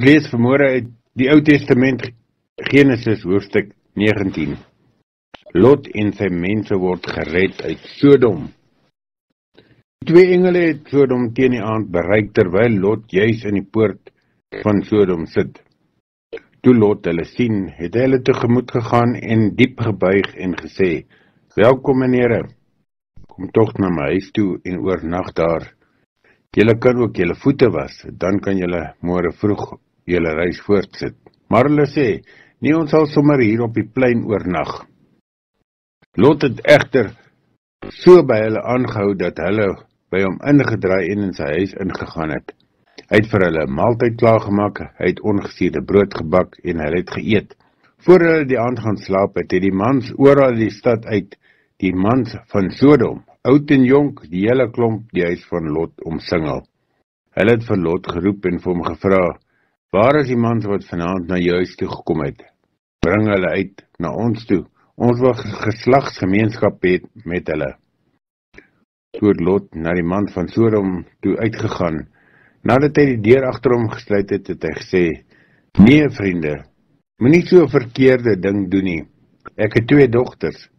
Ons lees vanmôre uit die Ou Testament, Genesis hoofstuk 19. Lot en sy mense word gered uit Sodom. Twee engele het Sodom teen die aand bereik, terwyl Lot juis in die poort van Sodom sit. Toe Lot hulle sien, het hy hulle tegemoet gegaan en diep gebuig en gesê, welkom meneere, kom tog na my huis toe en oornag daar. Julle kan ook julle voete was, dan kan julle môre vroeg julle reis voortsit. Maar hulle sê, nee, ons sal sommer hier op die plein oornag. Lot het egter so by hulle aangehou dat hulle by hom ingedraai en in sy huis ingegaan het. Hy het vir hulle 'n maaltyd klaargemaak, hy het ongesuurde brood gebak en hulle het geëet. Voor hulle die aand gaan slaap het die mans oral die stad uit, die mans van Sodom, oud en jonk, die hele klomp die huis van Lot omsingel. Hulle het vir Lot geroep en vir hom gevra, waar is die mans wat vanaand na jou huis toe gekom het? Bring hulle uit na ons toe, ons wil geslagsgemeenskap hê met hulle. Toe het Lot na die man van Sodom toe uitgegaan. Nadat hy die deur agter hom gesluit het, het hy gesê, nee vriende, moenie so 'n verkeerde ding doen nie. Ek het 2 dogters.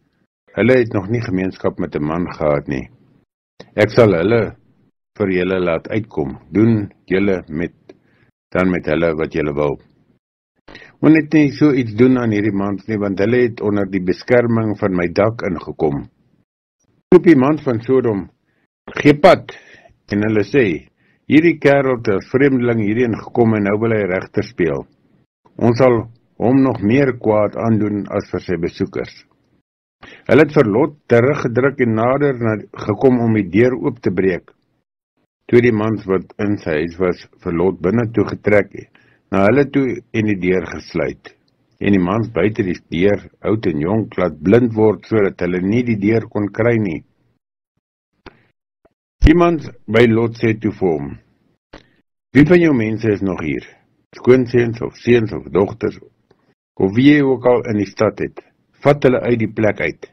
Hulle het nog nie gemeenskap met 'n man gehad nie. Ek sal hulle vir julle laat uitkom. Doen julle dan met hulle wat julle wil. Moet net nie so iets doen aan hierdie mans nie, want hulle het onder die beskerming van my dak ingekom. Roep die man van Sodom, gee pad, en hulle sê, hierdie kerel het as vreemdeling hierheen gekom en nou wil hy regter speel. Ons sal hom nog meer kwaad aandoen as vir sy besoekers. Hulle het vir Lot teruggedruk en nader gekom om die deur oop te breek. Toe die mans wat in sy huis was vir Lot binne toe getrek het, na hulle toe en die deur gesluit. En die mans buite die deur, oud en jonk, laat blind word sodat hulle nie die deur kon kry nie. Die mans by Lot sê toe vir hom, wie van jou mense is nog hier? Skoonseuns of seuns of dogters, of wie jy ook al in die stad het, vat hulle uit die plek uit.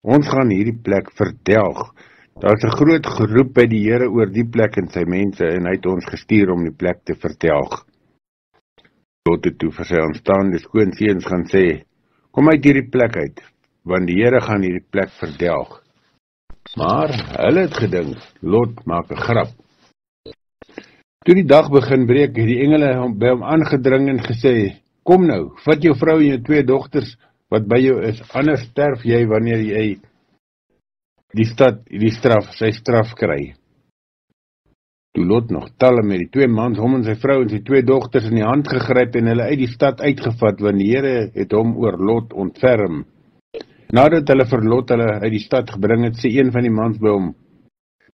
Ons gaan hierdie plek verdelg. Daar is 'n groot geroep by die Here oor die plek en sy mense, en hy het ons gestuur om die plek te verdelg. Lot het toe vir sy aanstaande skoonseuns gaan sê, kom uit hierdie plek uit, want die Here gaan hierdie plek verdelg. Maar hulle het gedink, Lot maak 'n grap. Toe die dag begin breek, het die engele by hom aangedring en gesê, kom nou, vat jou vrou en jou 2 dogters wat by jou is, anders sterf jy wanneer jy sy straf kry. Toe Lot nog talle met die 2 mans, hom en sy vrou en sy 2 dogters in die hand gegryp en hulle uit die stad uitgevat, want die Here het hom oor Lot ontferm. Nadat hulle vir Lot hulle uit die stad gebring het, sê een van die mans by hom,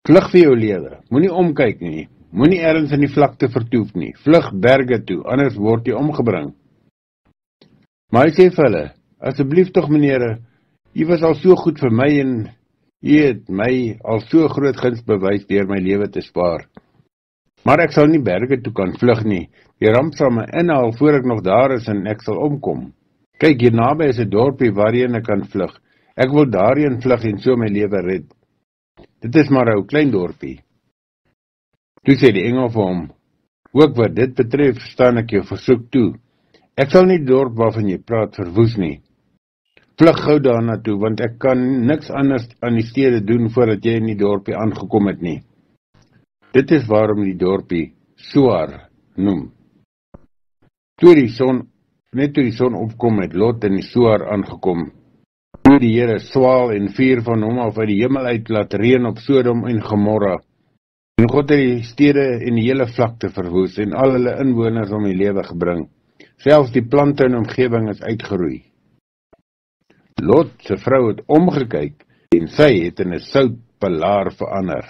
vlug vir jou lewe, moenie omkyk nie, moenie ergens in die vlakte vertoef nie, vlug berge toe, anders word jy omgebring. Maar hy sê vir hulle, asseblief tog meneere, jy was al so goed vir my en jy het my al so groot guns bewys deur my lewe te spaar. Maar ek sal nie berge toe kan vlug nie, die ramp sal my inhaal voor ek nog daar is en ek sal omkom. Kyk, hier naby is 'n dorpie waarheen ek kan vlug. Ek wil daarheen vlug en so my lewe red. Dit is maar 'n ou klein dorpie. Toe sê die engel vir hom, ook wat dit betref, staan ek jou versoek toe. Ek sal nie die dorp waarvan jy praat verwoes nie. Vlug gou daarna toe, want ek kan niks anders aan die stede doen voordat jy in die dorpie aangekom het nie. Dit is waarom die dorpie Soar noem. Net toe die son opkom het Lot in die Soar aangekom. Toe die Here swaal en vuur van hom af uit die hemel uit laat reën op Sodom en Gomorra. En God het die stede en die hele vlakte verwoes en al hulle inwoners om die lewe gebring. Selfs die plante in omgewing is uitgeroei. Lot se vrou het omgekyk en sy het in 'n soutpilaar verander.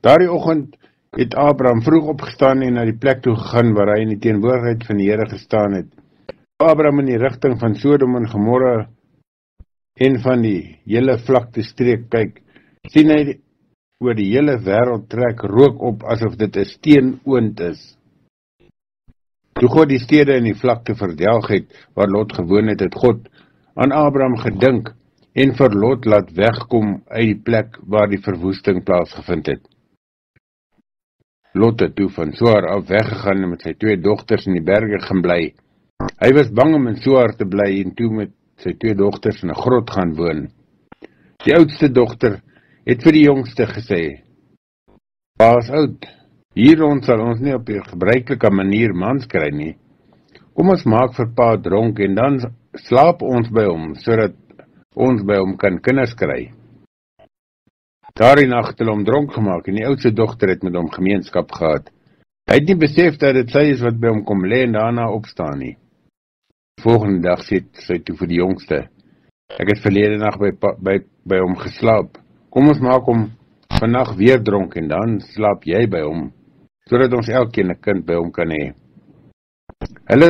Daardie oggend het Abraham vroeg opgestaan en na die plek toe gegaan waar hy in die teenwoordigheid van die Here gestaan het. Abraham in die rigting van Sodom en Gomorra en van die hele vlakte streek kyk, sien hy oor die hele wêreld trek rook op asof dit 'n steenoond is. Toe God die stede en die vlakte verdelg het waar Lot gewoon het, het God aan Abraham gedink en vir Lot laat wegkom uit die plek waar die verwoesting plaasgevind het. Lot het toe van Soar af weggegaan en met sy 2 dogters in die berge gaan bly. Hy was bang om in Soar te bly en toe met sy 2 dogters in 'n grot gaan woon. Die oudste dogter het vir die jongste gesê: "Pa is oud. Hier rond sal ons nie op die gebruikelike manier mans kry nie. Kom ons maak vir pa dronk en dan slaap ons by hom, sodat ons by hom kan kinders kry." Daardie nag het hulle hom dronk gemaak en die oudste dogter het met hom gemeenskap gehad. Hy het nie besef dat dit sy is wat by hom kom lê en daarna opstaan nie. Die volgende dag sê sy toe vir die jongste: "Ek het verlede nag by hom geslaap. Kom ons maak hom vandag weer dronk en dan slaap jy by hom, sodat ons elkeen 'n kind by hom kan hê." Hulle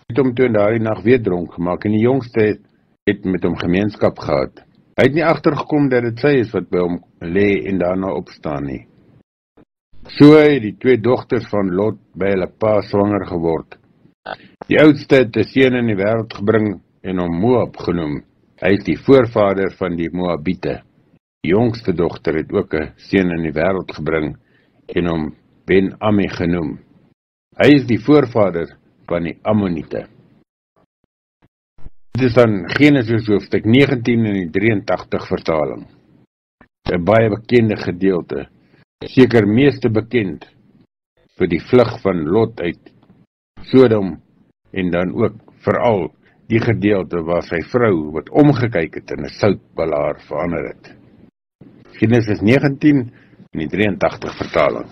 het hom toe daardie nag weer dronk gemaak en die jongste het met hom gemeenskap gehad. Hy het nie agtergekom dat dit sy is wat by hom lê en daarna opstaan nie. So het die 2 dogters van Lot by hulle pa swanger geword. Die oudste het 'n seun in die wêreld gebring en hom Moab genoem. Hy is die voorvader van die Moabiete. Die jongste dogter het ook 'n seun in die wêreld gebring en hom Ben-Ammi genoem. Hy is die voorvader van die Ammoniete. Dit is dan Genesis hoofstuk 19 in die 83 vertaling. 'n baie bekende gedeelte, seker meeste bekend vir die vlug van Lot uit Sodom en dan ook veral die gedeelte waar sy vrou wat omgekyk het en 'n soutbalaar verander het. Genesis 19 in die 83 vertaling.